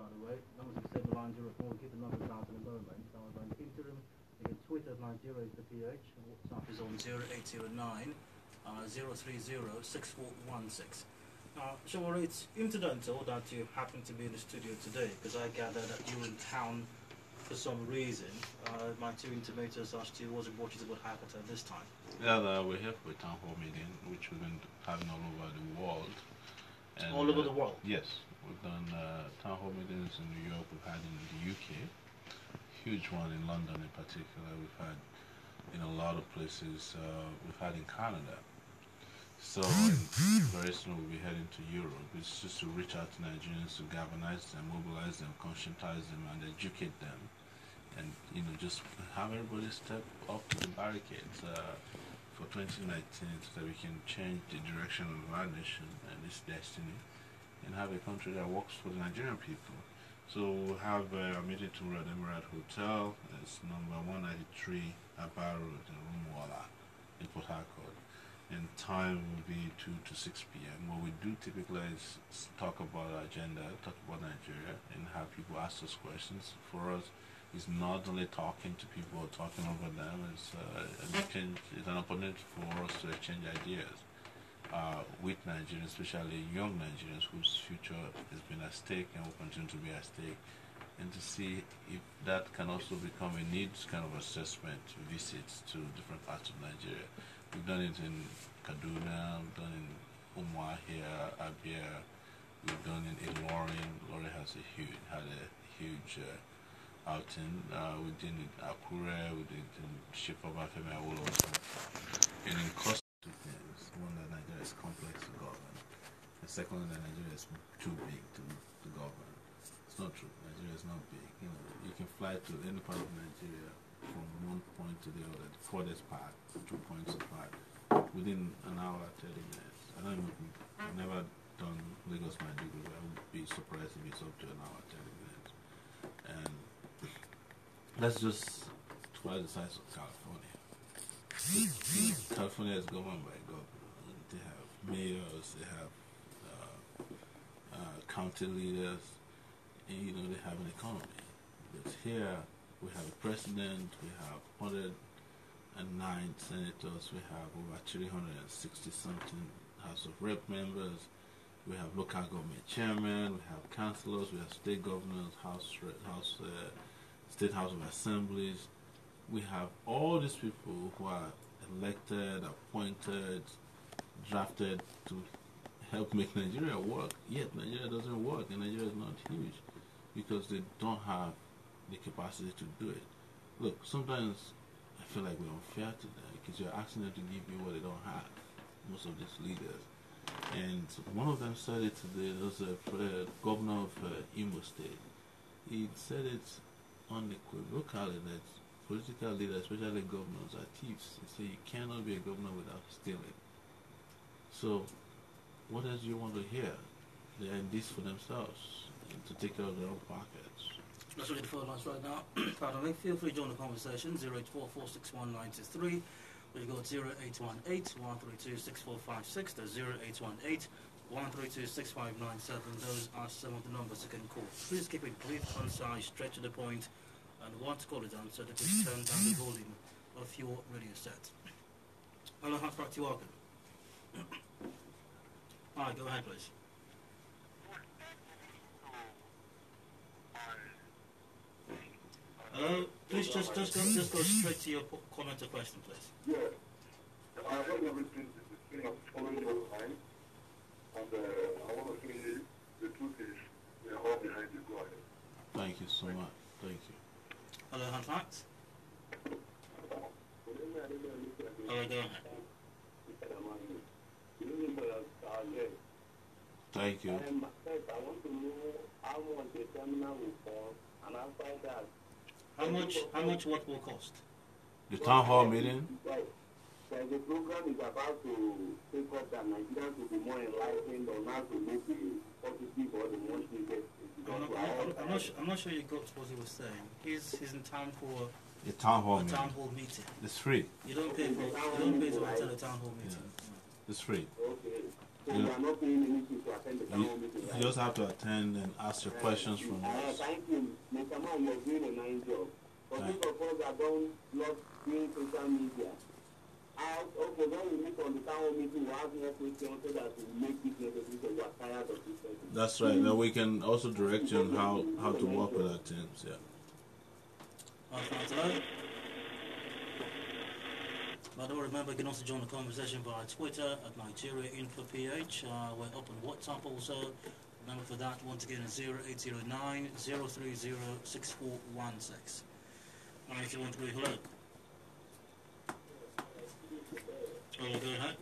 by the way. Numbers you said the line 04, we'll keep the numbers out in a moment. However, in the interim, you can tweet at Nigeria is the PH, and WhatsApp is on 0809 030 6416. Sure, it's incidental that you happen to be in the studio today, because I gather that you're in town for some reason. My two intimators asked you what is about happened at this time. Yeah, we're here for a town hall meeting, which we've been having all over the world. And, all over the world? Yes. We've done town hall meetings in New York, we've had in the UK, huge one in London in particular, we've had in a lot of places, we've had in Canada. So very soon we'll be heading to Europe. It's just to reach out to Nigerians, to galvanize them, mobilize them, conscientize them, and educate them, and just have everybody step up to the barricades for 2019, so that we can change the direction of our nation and its destiny, and have a country that works for the Nigerian people. So we'll have a meeting tomorrow at Emirate Hotel. It's number 193 Abba Road in Omoyele in Porthacourt. And time will be 2 to 6 p.m. What we do typically is talk about our agenda, talk about Nigeria, and have people ask us questions. For us, it's not only talking to people or talking over them, it's an opportunity for us to exchange ideas with Nigerians, especially young Nigerians whose future has been at stake and will continue to be at stake, and to see if that can also become a needs kind of assessment visits to different parts of Nigeria. We've done it in Kaduna, we've done it in Umwa here, Abia, we've done it in Ilorin. Ilorin had a huge outing. We did it in Akure, we did it in Shifabafemi Awolowo. And in cost two things. One, that Nigeria is complex to govern. And secondly, that Nigeria is too big to govern. It's not true. Nigeria is not big. You can fly to any part of Nigeria from one point to the other, the furthest part, 2 points apart, within an hour, 30 minutes. I've never done Lagos Maiduguri. I would be surprised if it's up to an hour, 30 minutes. And that's just twice the size of California. California is governed by government. They have mayors, they have county leaders, and they have an economy. But here, we have a president, we have 109 senators, we have over 360 something House of Rep members, we have local government chairmen, we have councillors, we have state governors, state house of assemblies. We have all these people who are elected, appointed, drafted to help make Nigeria work, yet Nigeria doesn't work, and Nigeria is not huge because they don't have the capacity to do it. Look, sometimes I feel like we're unfair to them because you're asking them to give you what they don't have, most of these leaders. And one of them said it today. There was a governor of Imo State. He said it unequivocally that political leaders, especially governors, are thieves. He said you cannot be a governor without stealing. So what else do you want to hear? They are in this for themselves and to take care of their own pockets. Let's read the phone lines right now. Pardon me. Feel free to join the conversation. 084461923. We go 0818-132-6456. That's 0818-132-6597. Those are some of the numbers you can call. Please keep it brief, concise, straight to the point, and once call it answered, please turn down the volume of your radio set. Hello, how far you welcome? Alright, go ahead, please. Please just go straight to your comment or question, please. Yes. I heard everything following your line, and I want to say the truth is we are all behind you. Go ahead. Thank you so much. Thank you. Hello, Hanfax. Hello, go ahead. Thank you. I want to know how much the seminar will cost, and after that, how much what will cost? The town hall meeting? Right. The program is about to take up that Nigerians will be more enlightened on how to make the positive or the most needed. I'm not sure you got what he was saying. He's in town for a town hall meeting. It's free. You don't pay to attend a town hall meeting. Yeah. It's free. Okay. So you are not paying anything to attend the town hall meeting, You just have to attend and ask your questions from us. Thank you. Mr. Man, you're doing a nice job. For those of us that don't love doing social media, okay, when we meet on the town hall meeting, we'll ask more questions so that we make this necessary because we are tired of this person. That's right. Now we can also direct you on how to work with our teams. Yeah. By the way, remember you can also join the conversation via Twitter at NigeriaInfoPH. We're up on WhatsApp also. Remember for that, once again, 0809 030 6416. 9213, hello. Oh, go ahead.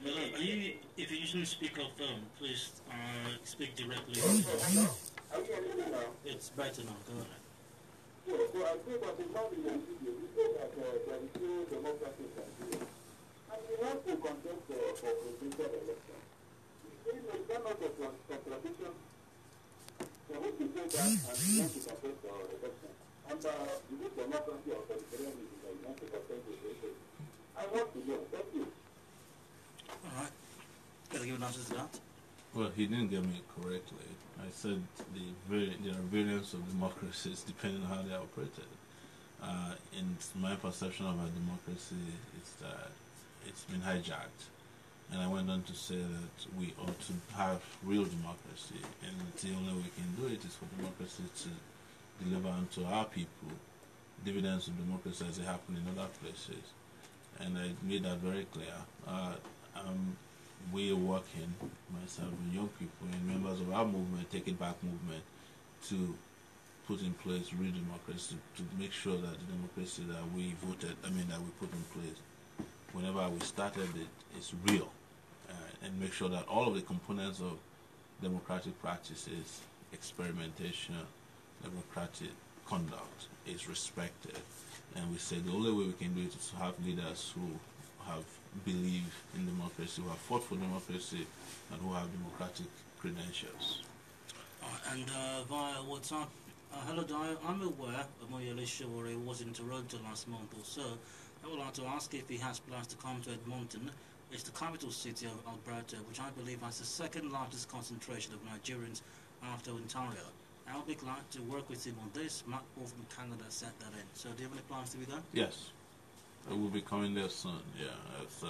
Hello, if you're using the speakerphone, please speak directly. It's better now, go ahead. So I think that the man in Nigeria, we say that there is no democracy in Nigeria. And we have to contest for presidential election. There is not a contradiction. So we can say that and we want to contest for election. And the democracy or authoritarianism that we want to contest for election. I want to know. Thank you. All right. Got to give an answer to that. Well, he didn't get me correctly. I said there are variants of democracies depending on how they are operated. In my perception of our democracy, it's that it's been hijacked. And I went on to say that we ought to have real democracy, and the only way we can do it is for democracy to deliver unto our people dividends of democracy as they happen in other places. And I made that very clear. We are working, myself and young people and members of our movement, TakeItBack Movement, to put in place real democracy, to make sure that the democracy that we voted, that we put in place, whenever we started it, is real, and make sure that all of the components of democratic practices, experimentation, democratic conduct is respected. And we said the only way we can do it is to have leaders who have believe in democracy, who have fought for democracy, and who have democratic credentials. And via WhatsApp, hello Dio, I'm aware Omoyele was in Toronto last month or so. I would like to ask if he has plans to come to Edmonton. It's the capital city of Alberta, which I believe has the second largest concentration of Nigerians after Ontario. I'll be glad to work with him on this. Mark Paul from Canada sent that in. So do you have any plans to be there? Yes. I will be coming there soon, yeah. It's,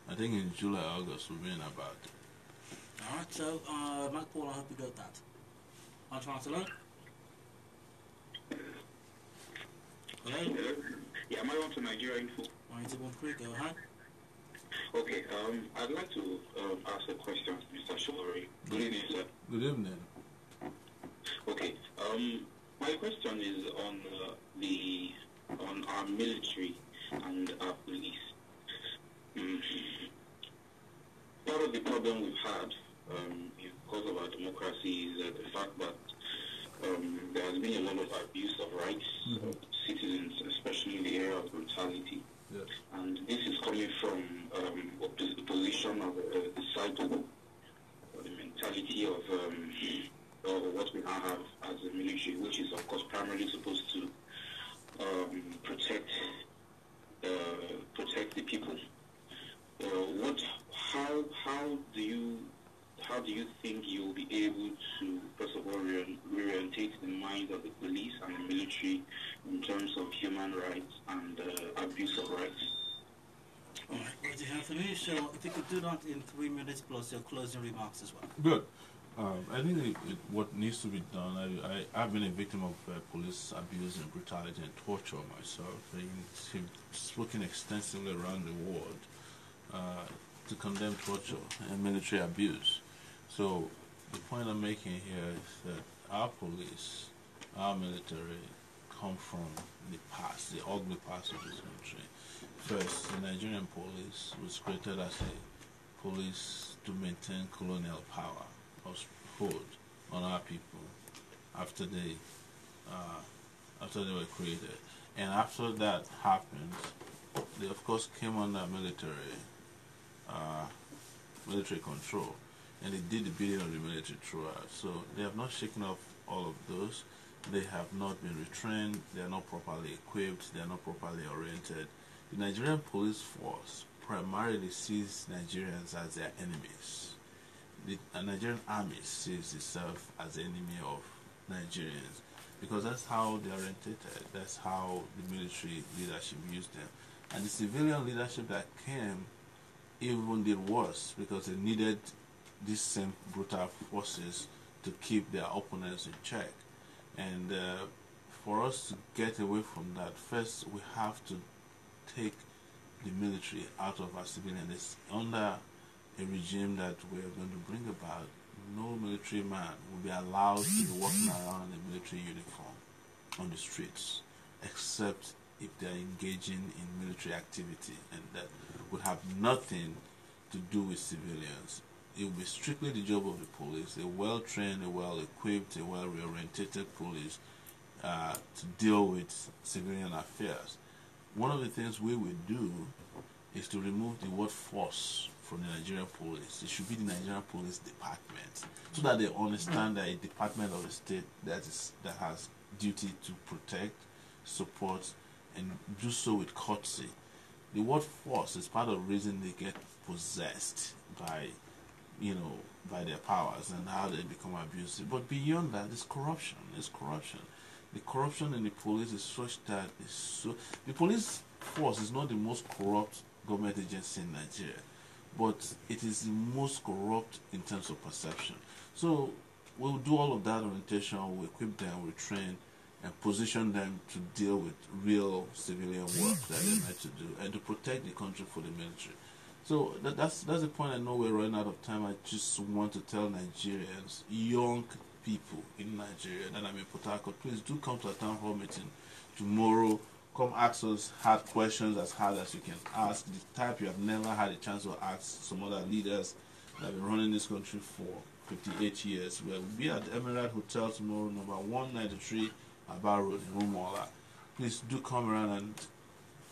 I think in July, August, we'll be in about. Alright, so, Mark Paul, I hope you got that. I'll try to learn. Hello? Yeah, am I on to Nigeria Info? 9213, go ahead. Okay, I'd like to ask a question to Mr. Showore. Good evening, sir. Good evening. Okay, my question is on on our military and our police. Part of the problem we've had because of our democracy is the fact that there has been a lot of abuse of rights of citizens, especially in the area of brutality. Yes. And this is coming from the position of the cycle, or the mentality of what we now have as a military, which is of course primarily supposed to protect the people. How do you think you will be able to, first of all, reorientate the minds of the police and the military in terms of human rights and abuse of rights? All right, what do you have for me? So if you could do that in 3 minutes plus your closing remarks as well. Good. I think what needs to be done, I've been a victim of police abuse and brutality and torture myself. I've spoken extensively around the world to condemn torture and military abuse. So the point I'm making here is that our police, our military, come from the past, the ugly past of this country. First, the Nigerian police was created as a police to maintain colonial power, hold on our people after they were created. And after that happened, they of course came under military control, and they did the bidding of the military throughout. So they have not shaken off all of those. They have not been retrained. They are not properly equipped. They are not properly oriented. the Nigerian police force primarily sees Nigerians as their enemies. The Nigerian army sees itself as the enemy of Nigerians because that's how they are orientated. That's how the military leadership used them. And the civilian leadership that came even did worse because they needed these same brutal forces to keep their opponents in check. And for us to get away from that, first we have to take the military out of our civilian. It's under a regime that we're going to bring about. No military man will be allowed to be walking around in a military uniform on the streets, except if they're engaging in military activity, and that would have nothing to do with civilians. It will be strictly the job of the police, a well-trained, a well-equipped, a well-orientated police to deal with civilian affairs. One of the things we will do is to remove the word force from the Nigerian police. It should be the Nigerian Police Department, so that they understand that a department of the state that has duty to protect, support, and do so with courtesy. The word force is part of the reason they get possessed by, by their powers and how they become abusive. But beyond that, it's corruption. It's corruption. The corruption in the police is such that the police force is not the most corrupt government agency in Nigeria, but it is the most corrupt in terms of perception. So we'll do all of that orientation, we'll equip them, we'll train, and position them to deal with real civilian work that they're meant to do, and to protect the country for the military. So that's the point. I know we're running out of time. I just want to tell Nigerians, young people in Nigeria, that I'm in Porthacourt, please do come to a town hall meeting tomorrow. Come ask us hard questions, as hard as you can ask, the type you have never had a chance to ask some other leaders that have been running this country for 58 years. We'll be at the Emerald Hotel tomorrow, number 193 Aba Road in Omoyele. Please do come around. And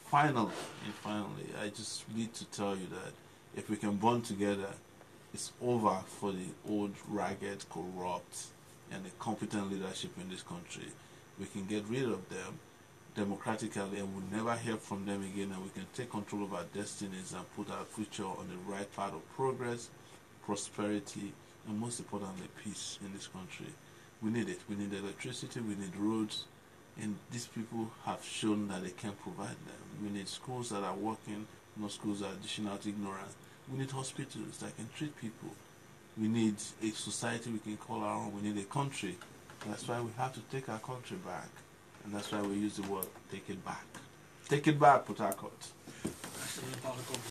finally, I just need to tell you that if we can bond together, it's over for the old, ragged, corrupt, and incompetent leadership in this country. We can get rid of them democratically, and we'll never hear from them again, and we can take control of our destinies and put our future on the right path of progress, prosperity, and most importantly, peace in this country. We need it. We need electricity, we need roads, and these people have shown that they can provide them. We need schools that are working, not schools that are dishing out ignorance. We need hospitals that can treat people. We need a society we can call our own. We need a country. That's why we have to take our country back. And that's why we use the word take it back. Take it back, Porthacourt.